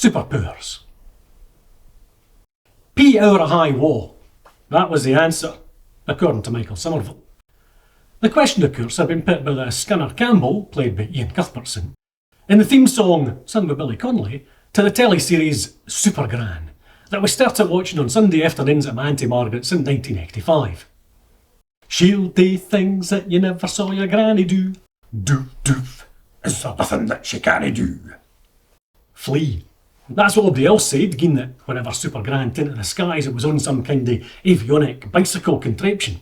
superpowers. P hour a high war. That was the answer, according to Michael Somerville. The question, of course, had been put by the Skinner Campbell, played by Ian Cuthbertson, in the theme song, sung by Billy Connolly, to the teleseries Supergran, that we started watching on Sunday afternoons at my Auntie Margaret's in 1985. She'll do things that you never saw your granny do. Doof doof, is there nothing that she can't do? Flee. That's what everybody else said, given that whenever Supergran tinted the skies it was on some kind of avionic bicycle contraption.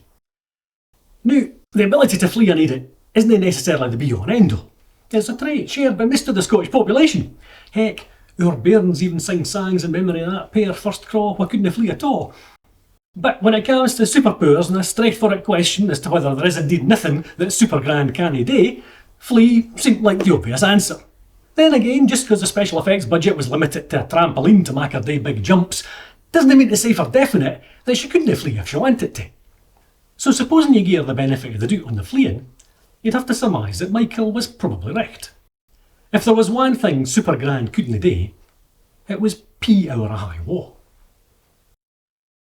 Now, the ability to flee unaided isn't necessarily the be-all and end-all. It's a trait shared by most of the Scottish population. Heck, our bairns even sing songs in memory of that pair first craw who couldn't flee at all. But when it comes to superpowers and a straightforward question as to whether there is indeed nothing that Supergran can't do, flee seemed like the obvious answer. Then again, just because the special effects budget was limited to a trampoline to make her do big jumps, doesn't mean to say for definite that she couldn't flee if she wanted to. So supposing you give her the benefit of the doubt on the fleeing, you'd have to surmise that Michael was probably right. If there was one thing Supergran couldn't do, it was pee hour a high war.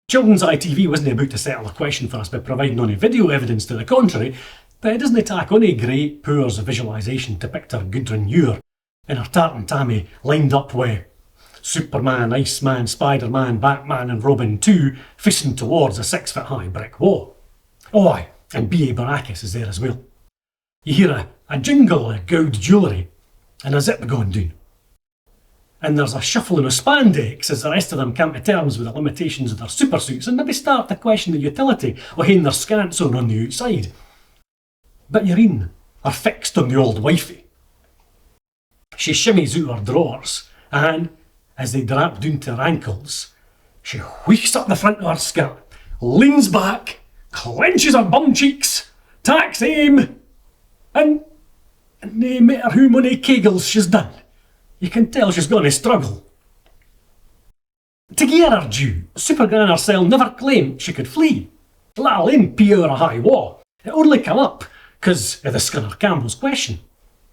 Children's ITV wasn't about to settle the question for us by providing any video evidence to the contrary, but it doesn't tack any great powers of visualisation to picture Gudrun Ure in her tartan tammy lined up with Superman, Iceman, Spider-Man, Batman and Robin 2 facing towards a 6-foot-high brick wall. Oh aye, and B.A. Baracus is there as well. You hear a jingle of gold jewellery and a zip going down. And there's a shuffling of spandex as the rest of them come to terms with the limitations of their supersuits and maybe start to question the utility of having their scants on the outside. But Irene are fixed on the old wifey. She shimmies out her drawers and, as they drap down to her ankles, she wheels up the front of her skirt, leans back, clenches her bum cheeks, tacks aim, and no matter how many kegels she's done, you can tell she's going to struggle. To give her due, Supergran herself never claimed she could flee, let alone pee hour a high war. It only came up because of the Skinner Campbell's question.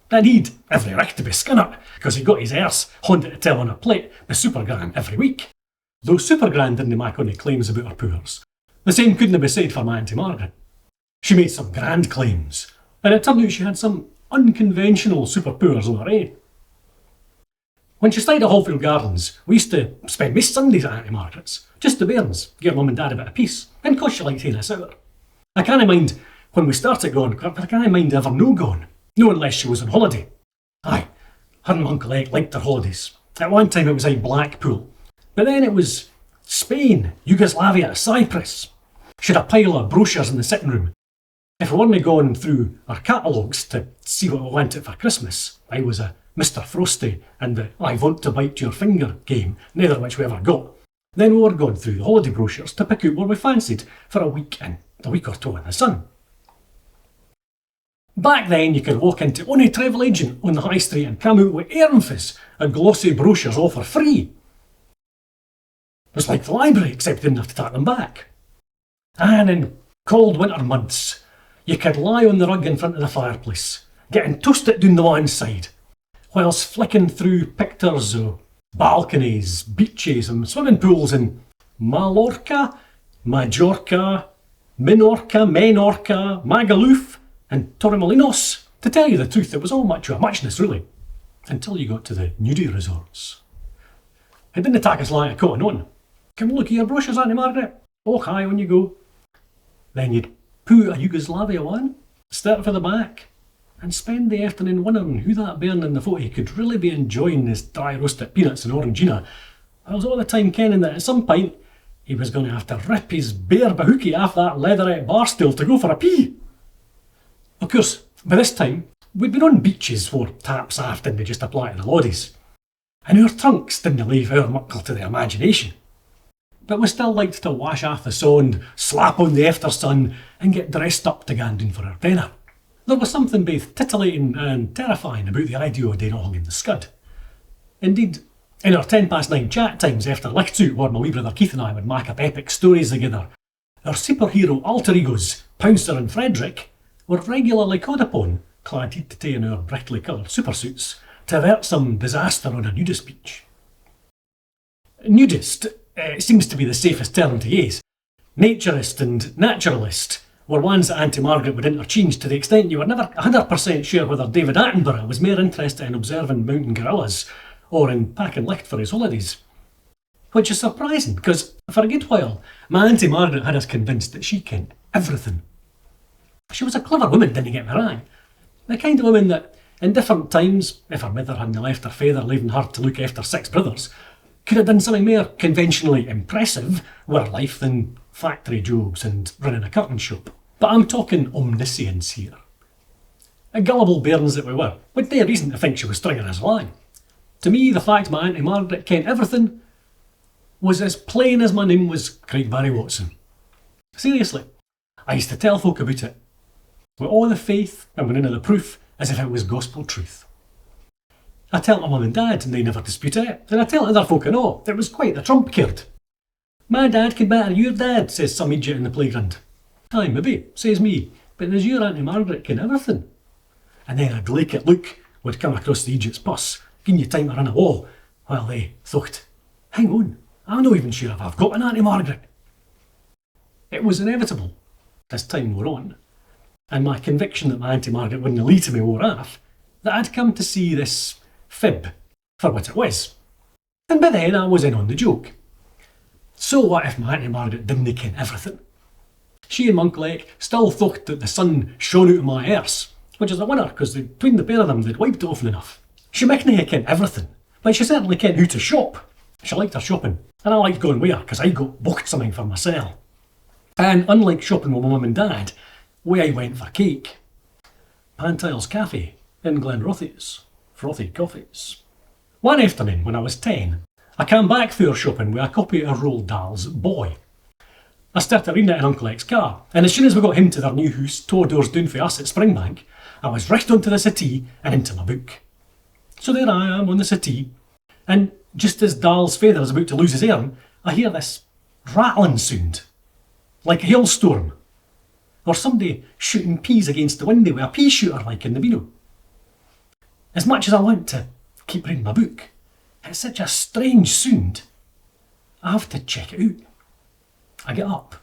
And he'd every right to be Skinner, because he got his arse haunted to tell on a plate by Supergran every week. Though Supergran didn't make any claims about her powers, the same couldn't be said for my Auntie Margaret. She made some grand claims, and it turned out she had some unconventional superpowers on her own. When she stayed at Hallfield Gardens, we used to spend most Sundays at Auntie Margaret's, just the bairns, give Mum and Dad a bit of peace, and cause she liked having us out. I can't mind when we started going, but I can't mind ever no going. No, unless she was on holiday. Aye, her and Uncle Egg liked their holidays. At one time it was in Blackpool, but then it was Spain, Yugoslavia, Cyprus. She had a pile of brochures in the sitting room. If we weren't going through our catalogues to see what we wanted for Christmas, I was a Mr. Frosty and the I want to bite your finger game, neither of which we ever got. Then we were going through the holiday brochures to pick out what we fancied for a week and a week or two in the sun. Back then you could walk into any travel agent on the high street and come out with Ernfus and glossy brochures all for free. It was like the library, except you didn't have to take them back. And in cold winter months, you could lie on the rug in front of the fireplace, getting toasted down the one side, whilst flicking through pictures of balconies, beaches and swimming pools in Mallorca, Majorca, Minorca, Menorca, Magaluf and Torremolinos. To tell you the truth, it was all much of a muchness really, until you got to the nudie resorts. It didn't take us long to cotton on. Can we look at your brochures, Auntie Margaret? Oh, hi, on you go. Then you'd pull a Yugoslavia one, start for the back, and spend the afternoon wondering who that bairn in the photo could really be enjoying his dry roasted peanuts and orangina. I was all the time kenning that at some point he was going to have to rip his bare bahookie off that leatherette bar stool to go for a pee. Of course, by this time, we'd been on beaches where taps aft didn't just apply to the loddies, and our trunks didn't leave our muckle to the imagination. But we still liked to wash off the sond, slap on the after sun, and get dressed up to go down for our dinner. There was something both titillating and terrifying about the idea of doing all in the scud. Indeed, in our 9:10 chat times after Lichtsuit, where my wee brother Keith and I would make up epic stories together, our superhero alter egos, Pouncer and Frederick, were regularly called upon, clad head to toe in our brightly coloured supersuits, to avert some disaster on a nudist beach. Nudist seems to be the safest term to use. Naturist and naturalist were ones that Auntie Margaret would interchange to the extent you were never 100% sure whether David Attenborough was more interested in observing mountain gorillas or in packing licht for his holidays. Which is surprising, because for a good while, my Auntie Margaret had us convinced that she kent everything. She was a clever woman, didn't get me wrong. The kind of woman that, in different times, if her mother hadn't left her father leaving her to look after 6 brothers, could have done something more conventionally impressive with her life than factory jobs and running a curtain shop. But I'm talking omniscience here. Gullible bairns that we were, with no reason to think she was stringing us along. To me, the fact my Auntie Margaret kent everything was as plain as my name was Craig Barry Watson. Seriously, I used to tell folk about it, with all the faith and with none of the proof, as if it was gospel truth. I tell my mum and dad and they never dispute it, and I tell other folk I know it was quite the trump card. My dad could better your dad, says some idiot in the playground. Aye, maybe, says me, but does your Auntie Margaret ken everything? And then a glaikit look would come across the idiot's bus, giving you time to run a wall, while they thought, hang on, I'm not even sure if I've got an Auntie Margaret. It was inevitable, as time wore on, and my conviction that my Auntie Margaret wouldn't lead to me wore off, that I'd come to see this fib for what it was. And by then I was in on the joke. So what if my Auntie Margaret didn't ken everything? She and Uncle Eck still thought that the sun shone out of my arse, which is a winner, because between the pair of them they'd wiped it often enough. She mightn't hae ken everything, but she certainly ken who to shop. She liked her shopping, and I liked going with her, because I bought something for myself. And unlike shopping with my mum and dad, where I went for cake. Pantile's Cafe in Glenrothes, frothy coffees. One afternoon when I was 10, I came back for shopping with a copy of Roald Dahl's Boy. I started reading it in Uncle Eck's car, and as soon as we got him to their new house, 2 doors down for us at Springbank, I was right onto the settee and into my book. So there I am on the settee, and just as Dahl's father is about to lose his arm, I hear this rattling sound, like a hailstorm, or somebody shooting peas against the window with a pea shooter like in the Beano. As much as I want to keep reading my book, it's such a strange sound, I have to check it out. I get up.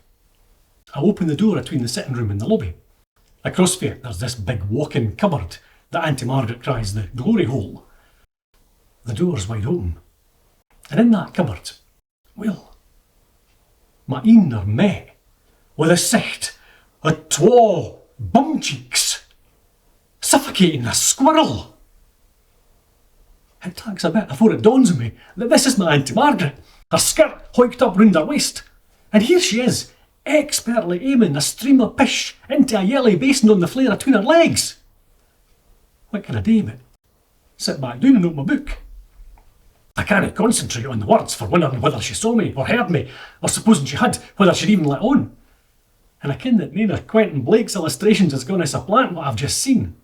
I open the door between the sitting room and the lobby. Across from it, there's this big walk-in cupboard that Auntie Margaret cries the glory hole. The door's wide open. And in that cupboard, well, my een are met with a sight of 2 bum cheeks suffocating a squirrel. It takes a bit before it dawns on me that this is my Auntie Margaret, her skirt hoiked up round her waist, and here she is, expertly aiming a stream of pish into a yellow basin on the flare between her legs. What can I do but sit back down and open my book? I can't concentrate on the words for wondering whether she saw me or heard me, or supposing she had, whether she'd even let on. And I ken that none of Quentin Blake's illustrations is going to supplant what I've just seen.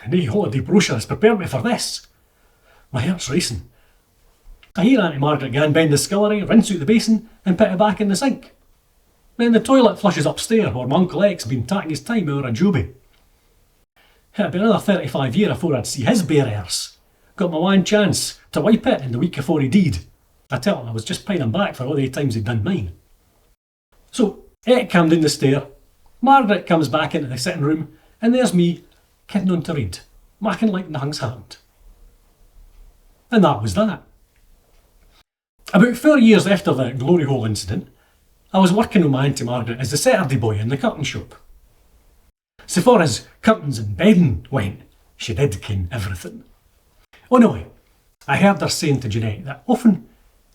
No holiday brochure has prepared me for this. My heart's racing. I hear Auntie Margaret go and bend the scullery, rinse out the basin, and put it back in the sink. Then the toilet flushes upstairs where my Uncle Eck's been taking his time over a joby. It'd be another 35 years before I'd see his bare arse. Got my one chance to wipe it in the week before he died. I tell him I was just pining back for all the times he'd done mine. So, Eck came down the stair, Margaret comes back into the sitting room, and there's me, kidding on to read, macking like nothing's happened. And that was that. About 4 years after the glory hole incident, I was working with my Auntie Margaret as the Saturday boy in the curtain shop. So far as curtains and bedding went, she did ken everything. Oh no, I heard her saying to Jeanette that often,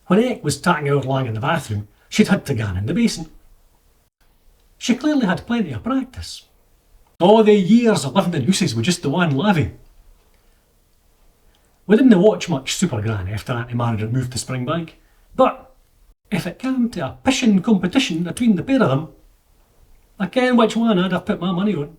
when Eck was taking her lying in the bathroom, she'd had to go in the basin. She clearly had plenty of practice. All the years of living in houses with just the one lavvy. We didn't watch much Supergran after Auntie Margaret moved to Springbank, but if it came to a pishing competition between the pair of them, I ken which one I'd have put my money on.